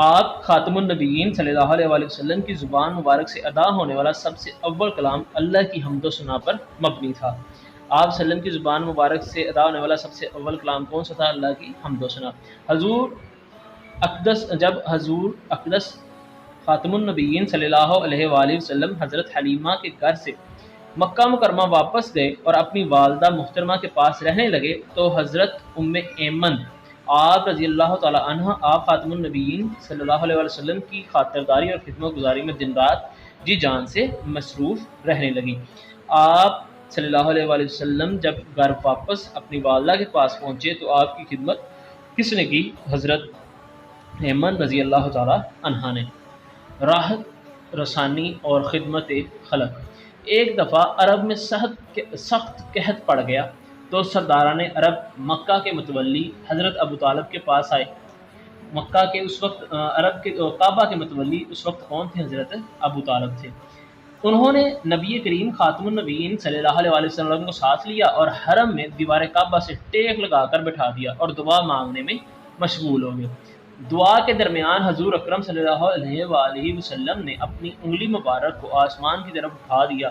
آپ خاتم النبیین صلی اللہ علیہ وآلہ وسلم کی زبان مبارک سے ادا ہونے والا سب سے اول کلام اللہ کی حمد و ثنا پر مبنی تھا۔ آپ صلی اللہ علیہ وسلم کی زبان مبارک سے ادا ہونے والا سب سے اول کلام کون سا تھا؟ اللہ کی حمد و ثنا۔ جب حضور اقدس خاتم النبیین صلی اللہ علیہ وآلہ وسلم حضرت حلیمہ کے گھر سے مکہ مکرمہ واپس گئے اور اپنی والدہ محترمہ کے پاس رہنے لگے تو حضرت ام ایمن آپ رضی اللہ تعالی عنہ آپ خاتم النبیین صلی اللہ علیہ وسلم کی خاطرداری اور خدمت گزاری میں دن رات جی جان سے مصروف رہنے لگی۔ آپ صلی اللہ علیہ وآلہ وسلم جب گھر واپس اپنی والدہ کے پاس پہنچے تو آپ کی خدمت کس نے کی؟ حضرت ایمن رضی اللہ تعالی عنہ نے۔ راحت رسانی اور خدمت خلق۔ ایک دفعہ عرب میں سخت قحط پڑ گیا تو سرداران عرب مکہ کے متولی حضرت ابو طالب کے پاس آئے۔ مکہ کے اس وقت عرب کے کعبہ کے متولی اس وقت کون تھے؟ حضرت ابو طالب تھے۔ انہوں نے نبی کریم خاتم النبیین صلی اللہ علیہ وسلم کو ساتھ لیا اور حرم میں دیوار کعبہ سے ٹیک لگا کر بٹھا دیا اور دعا مانگنے میں مشغول ہو گئے۔ دعا کے درمیان حضور اکرم صلی اللہ علیہ وآلہ وسلم نے اپنی انگلی مبارک کو آسمان کی طرف اٹھا دیا۔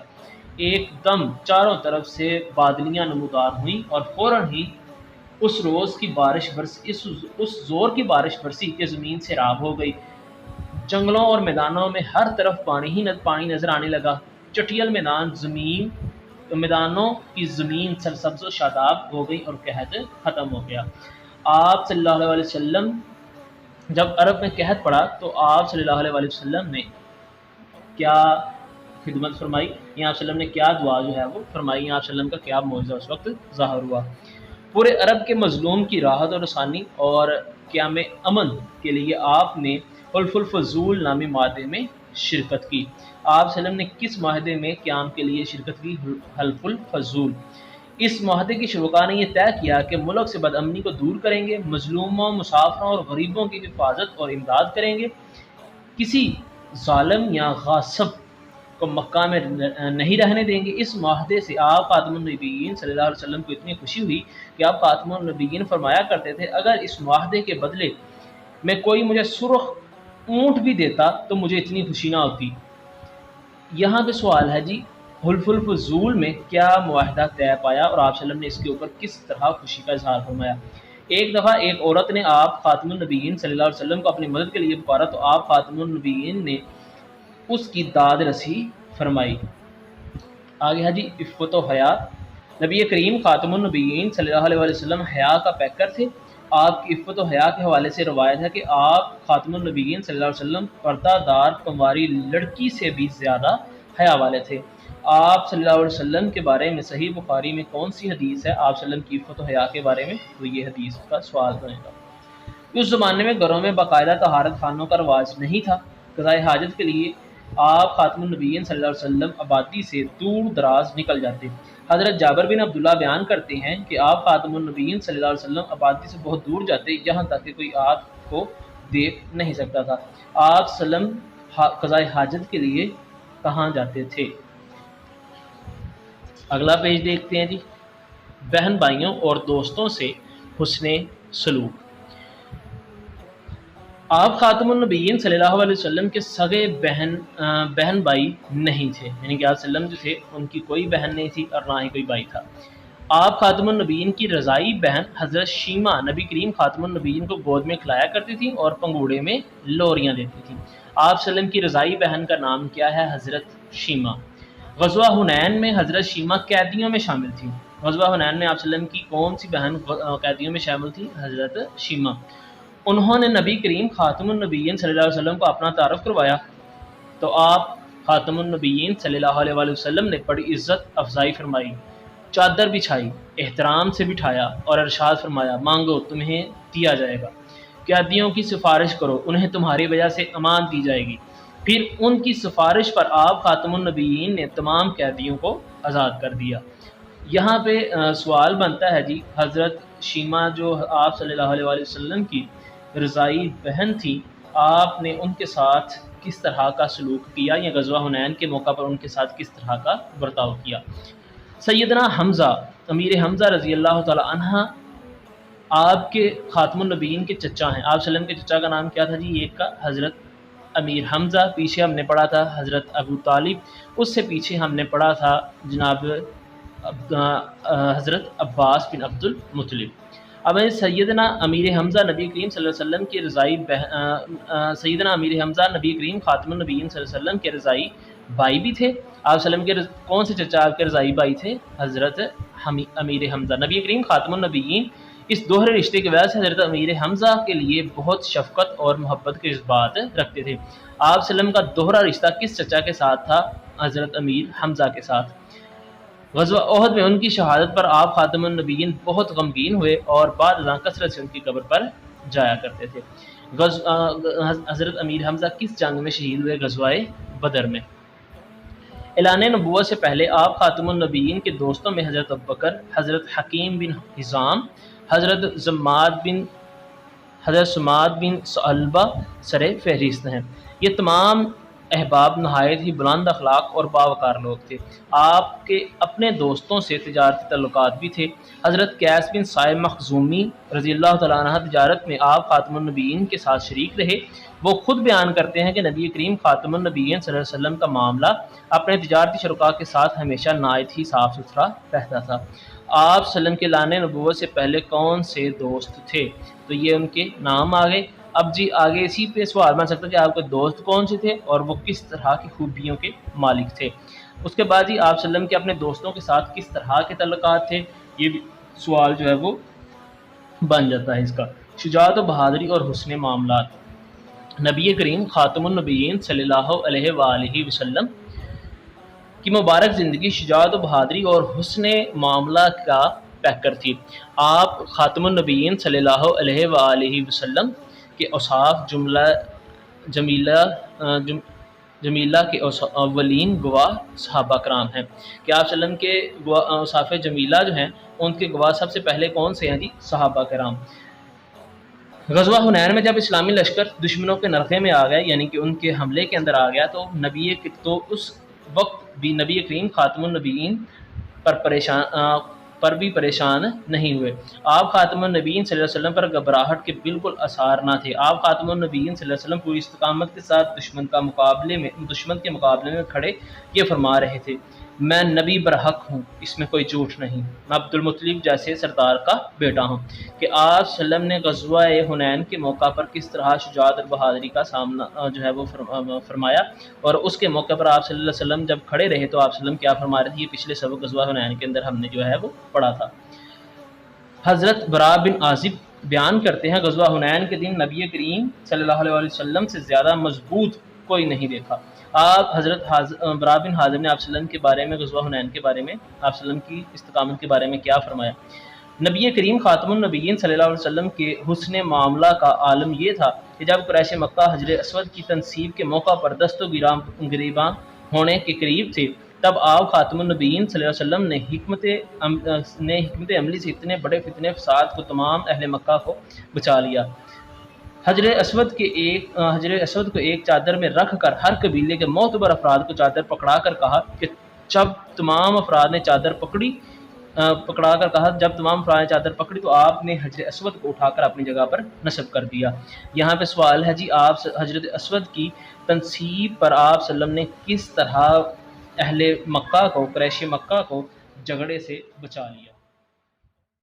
ایک دم چاروں طرف سے بادلیاں نمودار ہوئیں اور فوراً ہی اس زور کی بارش برسی کہ زمین سیراب ہو گئی۔ جنگلوں اور میدانوں میں ہر طرف پانی نظر آنے لگا۔ چٹیل میدانوں کی زمین سرسبز و شاداب ہو گئی اور قحط ختم ہو گیا۔ آپ صلی اللہ علیہ وسلم جب عرب میں قحط پڑا تو آپ صلی اللہ علیہ وسلم نے کیا خدمت فرمائی؟ یہاں آپ صلی اللہ علیہ وسلم نے کیا دعا جو ہے وہ فرمائی؟ یہاں آپ صلی اللہ علیہ وسلم کا کیا معجزہ اس وقت ظاہر ہوا؟ پورے عرب کے مظلوم کی راحت اور رسانی اور قیام امن کے لیے آپ نے حلف الفضول نامی معاہدے میں شرکت کی۔ آپ صلی اللہ علیہ وسلم نے کس معاہدے میں قیام کے لیے شرکت کی؟ حلف الفضول۔ اس معاہدے کی شرکاء نے یہ طے کیا کہ ملک سے بد امنی کو دور کریں گے، مظلوموں، مسافروں اور غریبوں کی حفاظت اور امداد کریں گے، کسی ظالم یا غاصب کو مکہ میں نہیں رہنے دیں گے۔ اس معاہدے سے آپ خاتم النبیین صلی اللہ علیہ وسلم کو اتنی خوشی ہوئی کہ آپ خاتم النبیین فرمایا کرتے تھے اگر اس معاہدے کے بدلے میں کوئی مجھے سرخ اونٹ بھی دیتا تو مجھے اتنی خوشی نہ ہوتی۔ یہاں پہ سوال ہے جی حلف الفضول میں کیا معاہدہ طے پایا اور آپ صلی اللہ علیہ وسلم نے اس کے اوپر کس طرح خوشی کا اظہار فرمایا؟ ایک دفعہ ایک عورت نے آپ خاتم النبیین صلی اللہ علیہ وسلم کو اپنی مدد کے لیے پکارا تو آپ خاتم النبیین نے اس کی داد رسی فرمائی۔ آگے ہے جی عفت و حیا۔ نبی کریم خاتم النبیین صلی اللہ علیہ وسلم حیا کا پیکر تھے۔ آپ کی عفت و حیا کے حوالے سے روایت ہے کہ آپ خاتم النبیین صلی اللہ علیہ وسلم پردہ دار کنواری لڑکی سے بھی زیادہ حیا والے تھے۔ آپ صلی اللہ علیہ وسلم کے بارے میں صحیح بخاری میں کون سی حدیث ہے آپ صلی اللہ علیہ وسلم کی عفت و حیا کے بارے میں؟ تو یہ حدیث کا سوال بنے گا۔ اس زمانے میں گھروں میں باقاعدہ طہارت خانوں کا رواج نہیں تھا۔ قضاء حاجت کے لیے آپ خاتم النبیین صلی اللہ علیہ وسلم آبادی سے دور دراز نکل جاتے۔ حضرت جابر بن عبداللہ بیان کرتے ہیں کہ آپ خاتم النبیین صلی اللہ علیہ وسلم آبادی سے بہت دور جاتے یہاں تک کہ کوئی آپ کو دیکھ نہیں سکتا تھا۔ آپ صلی اللہ علیہ وسلم قضاء حاجت کے لیے کہاں جاتے تھے؟ اگلا پیج دیکھتے ہیں جی بہن بھائیوں اور دوستوں سے حسن سلوک۔ آپ خاتم النبیین صلی اللہ علیہ وسلم کے سگے بہن بھائی نہیں تھے، یعنی کہ آپ صلی اللہ علیہ وسلم جو تھے ان کی کوئی بہن نہیں تھی اور نہ ہی کوئی بھائی تھا۔ آپ خاتم النبیین کی رضائی بہن حضرت شیمہ نبی کریم خاتم النبیین کو گود میں کھلایا کرتی تھیں اور پنگوڑے میں لوریاں دیتی تھیں۔ آپ صلی اللہ علیہ وسلم کی رضائی بہن کا نام کیا ہے؟ حضرت شیمہ۔ غزوہ حنین میں حضرت شیمہ قیدیوں میں شامل تھیں۔ غزوہ حنین میں آپ صلی اللہ علیہ وسلم کی کون سی بہن قیدیوں میں شامل تھی؟ حضرت شیمہ۔ انہوں نے نبی کریم خاتم النبیین صلی اللہ علیہ وسلم کو اپنا تعارف کروایا تو آپ خاتم النبیین صلی اللہ علیہ وسلم نے بڑی عزت افزائی فرمائی، چادر بچھائی، احترام سے بٹھایا اور ارشاد فرمایا مانگو تمہیں دیا جائے گا، قیدیوں کی سفارش کرو انہیں تمہاری وجہ سے امان دی جائے گی۔ پھر ان کی سفارش پر آپ خاتم النبیین نے تمام قیدیوں کو آزاد کر دیا۔ یہاں پہ سوال بنتا ہے جی حضرت شیمہ جو آپ صلی اللہ علیہ وسلم کی رضائی بہن تھی، آپ نے ان کے ساتھ کس طرح کا سلوک کیا یا غزوہ حنین کے موقع پر ان کے ساتھ کس طرح کا برتاؤ کیا؟ سیدنا حمزہ امیر حمزہ رضی اللہ تعالی عنہ آپ کے خاتم النبیین کے چچا ہیں، آپ وسلم کے چچا کا نام کیا تھا جی؟ ایک کا حضرت امیر حمزہ، پیچھے ہم نے پڑھا تھا حضرت ابو طالب، اس سے پیچھے ہم نے پڑھا تھا جناب حضرت عباس بن عبد المطلب۔ اب سیدنا امیر حمزہ نبی کریم صلی اللہ علیہ وسلم کے رضائی سیدنا امیر حمزہ نبی کریم خاتم النبیین صلی اللہ علیہ وسلم کے رضائی بھائی بھی تھے۔ آپ وسلم کے کون سے چچا آپ کے رضائی بھائی تھے؟ حضرت امیر حمزہ۔ نبی کریم خاتم النبیین اس دوہرے رشتے کی وجہ سے حضرت امیر حمزہ کے لیے بہت شفقت اور محبت کے جذبات رکھتے تھے۔ آپ وسلم کا دوہرا رشتہ کس چچا کے ساتھ تھا؟ حضرت امیر حمزہ کے ساتھ۔ غزوہ احد میں ان کی شہادت پر آپ خاتم النبیین بہت غمگین ہوئے اور بعد ازاں کثرت سے ان کی قبر پر جایا کرتے تھے۔ حضرت امیر حمزہ کس جنگ میں شہید ہوئے؟ غزوہ بدر میں۔ اعلان نبوت سے پہلے آپ خاتم النبیین کے دوستوں میں حضرت ابوبکر، حضرت حکیم بن حزام، حضرت سماد بن ثعلبہ سر فہرست ہیں۔ یہ تمام احباب نہایت ہی بلند اخلاق اور باوقار لوگ تھے۔ آپ کے اپنے دوستوں سے تجارتی تعلقات بھی تھے۔ حضرت قیس بن صائب مخزومی رضی اللہ تعالیٰ عنہ تجارت میں آپ خاتم النبیین کے ساتھ شریک رہے۔ وہ خود بیان کرتے ہیں کہ نبی کریم خاتم النبیین صلی اللہ علیہ وسلم کا معاملہ اپنے تجارتی شرکاء کے ساتھ ہمیشہ نہایت ہی صاف ستھرا رہتا تھا۔ آپ وسلم کے اعلان نبوت سے پہلے کون سے دوست تھے؟ تو یہ ان کے نام آگئے۔ اب جی آگے اسی پہ سوال بن سکتا ہے کہ آپ کے دوست کون سے تھے اور وہ کس طرح کی خوبیوں کے مالک تھے۔ اس کے بعد جی آپ وسلم کے اپنے دوستوں کے ساتھ کس طرح کے تعلقات تھے، یہ بھی سوال جو ہے وہ بن جاتا ہے اس کا۔ شجاعت و بہادری اور حسن معاملات۔ نبی کریم خاتم النبیین صلی اللہ علیہ وآلہ وسلم کی مبارک زندگی شجاعت و بہادری اور حسن معاملہ کا پیکر تھی۔ آپ خاتم النبیین صلی اللہ علیہ وآلہ وسلم کے اوصاف جمیلہ کے اولین گواہ صحابہ کرام ہیں کہ آپ وسلم کے اوصاف جمیلہ جو ہیں ان کے گواہ سب سے پہلے کون سے ہیں جی؟ صحابہ کرام۔ غزوہ حنین میں جب اسلامی لشکر دشمنوں کے نرغے میں آ گئے، یعنی کہ ان کے حملے کے اندر آ گیا، تو اس وقت بھی نبی کریم خاتم النبیین پر بھی پریشان نہیں ہوئے۔ آپ خاتم النبیین صلی اللہ علیہ وسلم پر گھبراہٹ کے بالکل آثار نہ تھے۔ آپ خاتم النبیین صلی اللہ علیہ وسلم پوری استقامت کے ساتھ دشمن کے مقابلے میں کھڑے یہ فرما رہے تھے، میں نبی برحق ہوں، اس میں کوئی جھوٹ نہیں، میں عبد المطلب جیسے سردار کا بیٹا ہوں۔ کہ آپ صلی اللہ علیہ وسلم نے غزوہ حنین کے موقع پر کس طرح شجاعت اور بہادری کا سامنا جو ہے وہ فرمایا، اور اس کے موقع پر آپ صلی اللہ علیہ وسلم جب کھڑے رہے تو آپ صلی اللہ علیہ وسلم کیا فرما رہے تھے، یہ پچھلے سبق غزوہ حنین کے اندر ہم نے جو ہے وہ پڑھا تھا۔ حضرت برا بن عازب بیان کرتے ہیں غزوہ حنین کے دن نبی کریم صلی اللہ علیہ وسلم سے زیادہ مضبوط کوئی نہیں دیکھا۔ آپ حضرت برا بن حازب نے آپ صلی اللہ علیہ وسلم کے بارے میں غزوہ حنین کے بارے میں آپ صلی اللہ علیہ وسلم کی استقامت کے بارے میں کیا فرمایا؟ نبی کریم خاتم النبیین صلی اللہ علیہ وسلم کے حسن معاملہ کا عالم یہ تھا کہ جب قریش مکہ حجر اسود کی تنصیب کے موقع پر دست و گریباں ہونے کے قریب تھے، تب آپ خاتم النبیین صلی اللہ علیہ وسلم نے حکمت عملی سے اتنے بڑے فتنے فساد کو تمام اہل مکہ کو بچا لیا۔ حجر اسود کو ایک چادر میں رکھ کر ہر قبیلے کے معتبر افراد کو چادر پکڑا کر کہا کہ جب تمام افراد نے چادر پکڑی تو آپ نے حجر اسود کو اٹھا کر اپنی جگہ پر نصب کر دیا۔ یہاں پہ سوال ہے جی آپ حجر اسود کی تنصیب پر آپ صلی اللہ علیہ وسلم نے کس طرح اہل مکہ کو، قریش مکہ کو جھگڑے سے بچا لیا؟